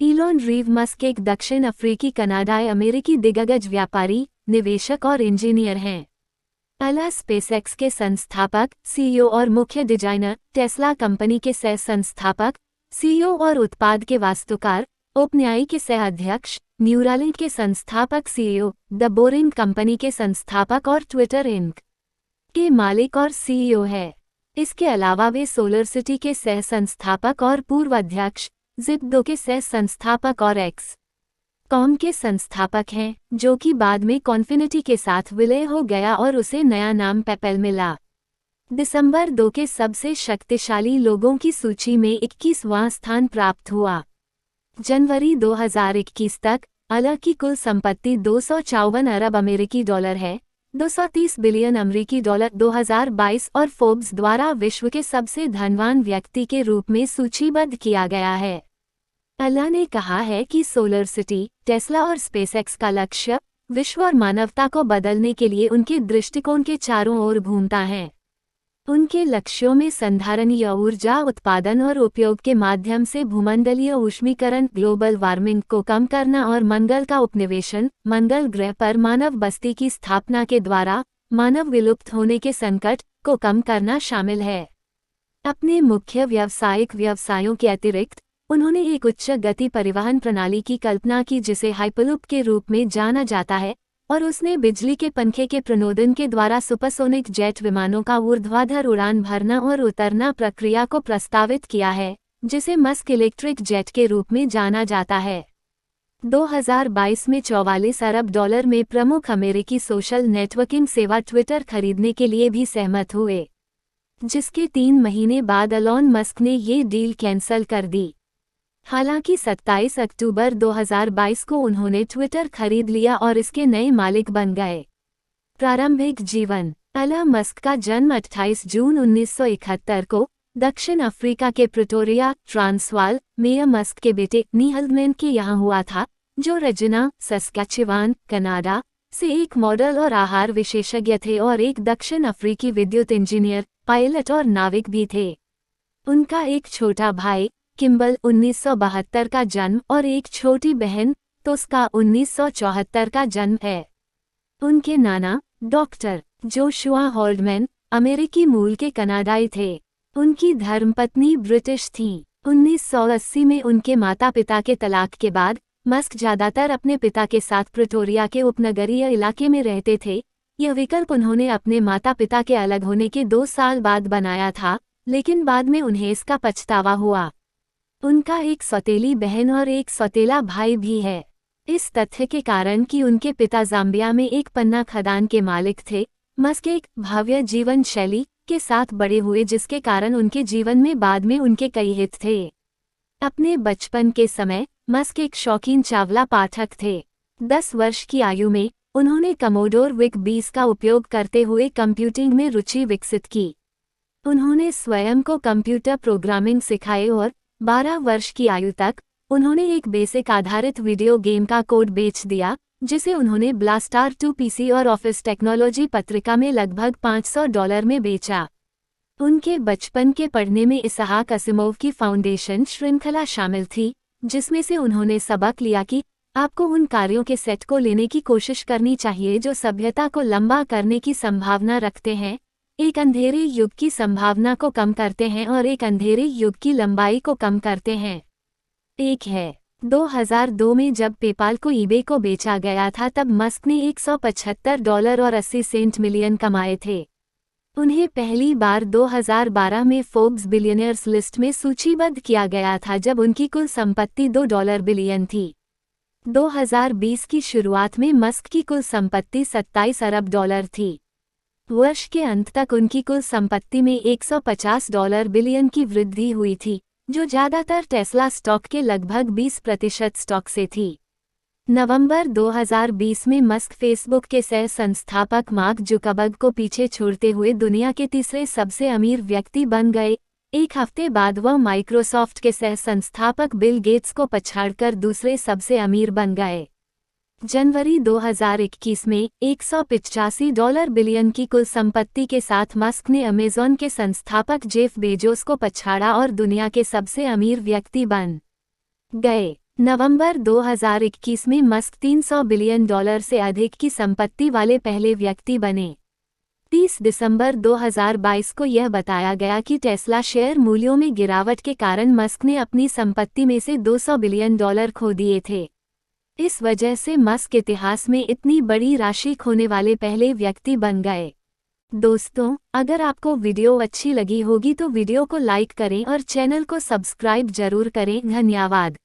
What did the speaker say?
Elon रीव Musk एक दक्षिण अफ्रीकी कनाडाई अमेरिकी दिग्गज व्यापारी, निवेशक और इंजीनियर हैं। अला स्पेसएक्स के संस्थापक, सीईओ और मुख्य डिजाइनर, टेस्ला कंपनी के सह संस्थापक, सीईओ और उत्पाद के वास्तुकार, ओपनएआई के सह अध्यक्ष, न्यूरालिंक के संस्थापक सीईओ, द बोरिंग कंपनी के संस्थापक और ट्विटर इंक के मालिक और सीईओ है। इसके अलावा वे सोलर सिटी के सह संस्थापक और पूर्व अध्यक्ष, जिप्डो के सह संस्थापक और एक्स कॉम के संस्थापक हैं, जो कि बाद में कॉन्फिनिटी के साथ विलय हो गया और उसे नया नाम पेपल मिला। दिसंबर 2 के सबसे शक्तिशाली लोगों की सूची में 21वां स्थान प्राप्त हुआ। जनवरी 2021 तक अला की कुल संपत्ति 254 अरब अमेरिकी डॉलर है, 230 बिलियन अमेरिकी डॉलर 2022 और फोर्ब्स द्वारा विश्व के सबसे धनवान व्यक्ति के रूप में सूचीबद्ध किया गया है। अला ने कहा है कि सोलर सिटी, टेस्ला और स्पेसएक्स का लक्ष्य विश्व और मानवता को बदलने के लिए उनके दृष्टिकोण के चारों ओर घूमता है। उनके लक्ष्यों में संधारणीय ऊर्जा उत्पादन और उपयोग के माध्यम से भूमंडलीय ऊष्मीकरण, ग्लोबल वार्मिंग को कम करना और मंगल का उपनिवेशन, मंगल ग्रह पर मानव बस्ती की स्थापना के द्वारा मानव विलुप्त होने के संकट को कम करना शामिल है। अपने मुख्य व्यावसायिक व्यवसायों के अतिरिक्त उन्होंने एक उच्च गति परिवहन प्रणाली की कल्पना की जिसे हाइपरलूप के रूप में जाना जाता है, और उसने बिजली के पंखे के प्रणोदन के द्वारा सुपरसोनिक जेट विमानों का ऊर्ध्वाधर उड़ान भरना और उतरना प्रक्रिया को प्रस्तावित किया है, जिसे मस्क इलेक्ट्रिक जेट के रूप में जाना जाता है। 2022 में 44 अरब डॉलर में प्रमुख अमेरिकी सोशल नेटवर्किंग सेवा ट्विटर खरीदने के लिए भी सहमत हुए, जिसके 3 महीने बाद एलॉन मस्क ने ये डील कैंसिल कर दी। हालांकि 27 अक्टूबर 2022 को उन्होंने ट्विटर खरीद लिया और इसके नए मालिक बन गए। प्रारंभिक जीवन। एलन मस्क का जन्म 28 जून 1971 को दक्षिण अफ्रीका के प्रिटोरिया, ट्रांसवाल में मस्क के बेटे नीहल्डमैन के यहाँ हुआ था, जो रेजिना, सस्कैचुवान, कनाडा से एक मॉडल और आहार विशेषज्ञ थे और एक दक्षिण अफ्रीकी विद्युत इंजीनियर, पायलट और नाविक भी थे। उनका एक छोटा भाई, किम्बल 1972 का जन्म और एक छोटी बहन, तोस्का 1974 का जन्म है। उनके नाना, डॉक्टर जोशुआ हॉल्डमैन, अमेरिकी मूल के कनाडाई थे। उनकी धर्मपत्नी ब्रिटिश थीं। 1980 में उनके माता-पिता के तलाक के बाद मस्क ज्यादातर अपने पिता के साथ प्रिटोरिया के उपनगरीय इलाके में रहते थे। यह विकल्प उन्होंने अपने माता-पिता के अलग होने के 2 साल बाद बनाया था, लेकिन बाद में उन्हें इसका पछतावा हुआ। उनका एक सौतेली बहन और एक सौतेला भाई भी है। इस तथ्य के कारण कि उनके पिता जाम्बिया में एक पन्ना खदान के मालिक थे, मस्क एक भव्य जीवन शैली के साथ बड़े हुए जिसके कारण उनके जीवन में बाद में उनके कई हित थे। अपने बचपन के समय मस्क एक शौकीन चावला पाठक थे। 10 वर्ष की आयु में उन्होंने कमोडोर विक 20 का उपयोग करते हुए कंप्यूटिंग में रुचि विकसित की। उन्होंने स्वयं को कंप्यूटर प्रोग्रामिंग सिखाए और 12 वर्ष की आयु तक उन्होंने एक बेसिक आधारित वीडियो गेम का कोड बेच दिया, जिसे उन्होंने ब्लास्टार 2 पीसी और ऑफिस टेक्नोलॉजी पत्रिका में लगभग $500 में बेचा। उनके बचपन के पढ़ने में इसहाक असिमोव की फाउंडेशन श्रृंखला शामिल थी, जिसमें से उन्होंने सबक लिया कि आपको उन कार्यों के सेट को लेने की कोशिश करनी चाहिए जो सभ्यता को लंबा करने की संभावना रखते हैं, एक अंधेरे युग की संभावना को कम करते हैं और एक अंधेरे युग की लंबाई को कम करते हैं। एक है 2002 में जब पेपाल को ईबे को बेचा गया था तब मस्क ने $175 और 80 सेंट मिलियन कमाए थे। उन्हें पहली बार 2012 में फोर्ब्स बिलियनियर्स लिस्ट में सूचीबद्ध किया गया था जब उनकी कुल संपत्ति $2 बिलियन थी। 2020 की शुरुआत में मस्क की कुल संपत्ति $27 अरब थी। वर्ष के अंत तक उनकी कुल संपत्ति में $150 बिलियन की वृद्धि हुई थी, जो ज्यादातर टेस्ला स्टॉक के लगभग 20% स्टॉक से थी। नवंबर 2020 में मस्क फेसबुक के सह संस्थापक मार्क जुकरबर्ग को पीछे छोड़ते हुए दुनिया के तीसरे सबसे अमीर व्यक्ति बन गए। एक हफ्ते बाद वह माइक्रोसॉफ्ट के सह संस्थापक बिल गेट्स को पछाड़कर दूसरे सबसे अमीर बन गए। जनवरी 2021 में $185 बिलियन की कुल संपत्ति के साथ मस्क ने अमेज़न के संस्थापक जेफ बेजोस को पछाड़ा और दुनिया के सबसे अमीर व्यक्ति बन गए। नवंबर 2021 में मस्क $300 बिलियन से अधिक की संपत्ति वाले पहले व्यक्ति बने। 30 दिसंबर 2022 को यह बताया गया कि टेस्ला शेयर मूल्यों में गिरावट के कारण मस्क ने अपनी संपत्ति में से $200 बिलियन खो दिए थे। इस वजह से मस्क इतिहास में इतनी बड़ी राशि खोने वाले पहले व्यक्ति बन गए। दोस्तों, अगर आपको वीडियो अच्छी लगी होगी तो वीडियो को लाइक करें और चैनल को सब्सक्राइब जरूर करें। धन्यवाद।